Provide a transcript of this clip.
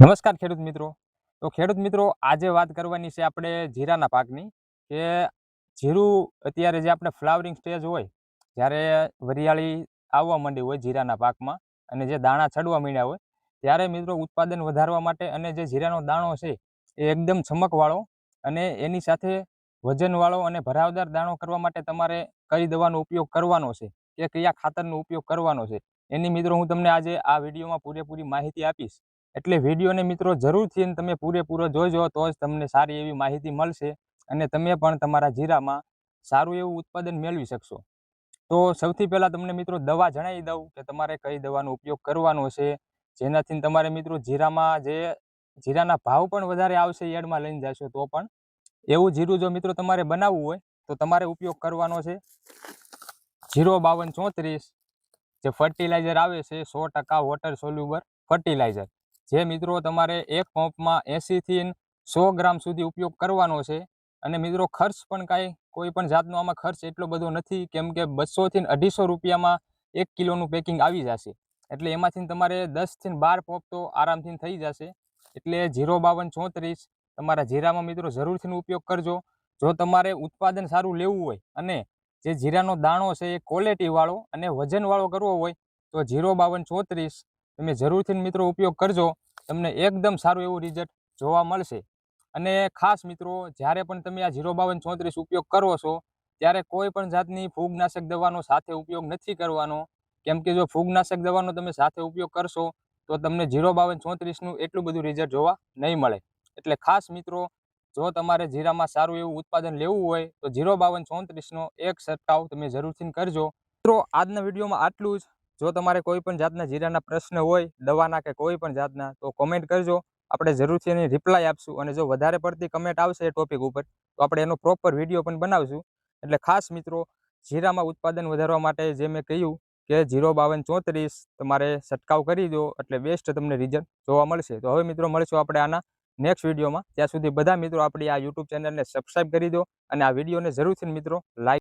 નમસ્કાર ખેડૂત મિત્રો. તો ખેડૂત મિત્રો, આજે વાત કરવાની છે આપણે જીરાના પાકની. કે જીરું અત્યારે જે આપણે ફ્લાવરિંગ સ્ટેજ હોય, જ્યારે વરિયાળી આવવા માંડી હોય જીરાના પાકમાં અને જે દાણા ચડવા માંડ્યા હોય, ત્યારે મિત્રો ઉત્પાદન વધારવા માટે અને જે જીરાનો દાણો છે એ એકદમ ચમકવાળો અને એની સાથે વજનવાળો અને ભરાવદાર દાણો કરવા માટે તમારે કઈ દવાનો ઉપયોગ કરવાનો છે કે કયા ખાતરનો ઉપયોગ કરવાનો છે, એની મિત્રો હું તમને આજે આ વિડીયોમાં પૂરેપૂરી માહિતી આપીશ. એટલે વિડીયોને મિત્રો જરૂરથી તમે પૂરેપૂરો જોજો, તો જ તમને સારી એવી માહિતી મળશે અને તમે પણ તમારા જીરામાં સારું એવું ઉત્પાદન મેળવી શકશો. તો સૌથી પહેલાં તમને મિત્રો દવા જણાવી દઉં કે તમારે કઈ દવાનો ઉપયોગ કરવાનો છે, જેનાથી તમારે મિત્રો જીરામાં જે જીરાના ભાવ પણ વધારે આવશે એડમાં લઈને જશો. તો પણ એવું જીરું જો મિત્રો તમારે બનાવવું હોય તો તમારે ઉપયોગ કરવાનો છે 05234, જે ફર્ટિલાઇઝર આવે છે 100% વોટર સોલ્યુબર ફર્ટિલાઇઝર, જે મિત્રો તમારે એક પંપમાં 80 થી 100 ગ્રામ સુધી ઉપયોગ કરવાનો છે. અને મિત્રો ખર્ચ પણ કોઈ પણ જાતનો આમાં ખર્ચ એટલો બધો નથી, કેમ કે 200 થી 250 રૂપિયામાં 1 કિલોનું પેકિંગ આવી જશે. એટલે એમાંથી તમારે 10 થી 12 પંપ તો આરામથી થઈ જશે. એટલે 05234 તમારા જીરામાં મિત્રો જરૂરથી ઉપયોગ કરજો. જો તમારે ઉત્પાદન સારું લેવું હોય અને જે જીરાનો દાણો છે એ ક્વોલિટીવાળો અને વજનવાળો કરવો હોય તો 05234 તમે જરૂરથી મિત્રો ઉપયોગ કરજો. તમને એકદમ સારું એવું રિઝલ્ટ જોવા મળશે. અને ખાસ મિત્રો, જ્યારે પણ તમે આ 05234 ઉપયોગ કરો છો ત્યારે કોઈ પણ જાતની ફૂગનાશક દવાનો સાથે ઉપયોગ નથી કરવાનો, કેમ કે જો ફૂગનાશક દવાનો તમે સાથે ઉપયોગ કરશો તો તમને 05234નું એટલું બધું રિઝલ્ટ જોવા નહીં મળે. એટલે ખાસ મિત્રો, જો તમારે જીરામાં સારું એવું ઉત્પાદન લેવું હોય તો 05234નો એક છંટકાવ તમે જરૂરથી કરજો. મિત્રો આજના વિડીયોમાં આટલું જ. જો તમારે કોઈ પણ જાતના જીરાના પ્રશ્ન હોય દવાના કે કોઈ પણ જાતના, તો કોમેન્ટ કરજો, આપણે જરૂરથી એની રિપ્લાય આપશું. અને જો વધારે પડતી કમેન્ટ આવશે એ ટોપિક ઉપર તો આપણે એનો પ્રોપર વિડીયો પણ બનાવશું. એટલે ખાસ મિત્રો, જીરામાં ઉત્પાદન વધારવા માટે જે મેં કહ્યું કે 05234 તમારે છંટકાવ કરી દો એટલે બેસ્ટ તમને રિઝલ્ટ જોવા મળશે. તો હવે મિત્રો મળશું આપણે આના નેક્સ્ટ વિડીયોમાં. ત્યાં સુધી બધા મિત્રો આપણી આ યુટ્યુબ ચેનલને સબસ્ક્રાઈબ કરી દો અને આ વિડીયોને જરૂરથી મિત્રો લાઈક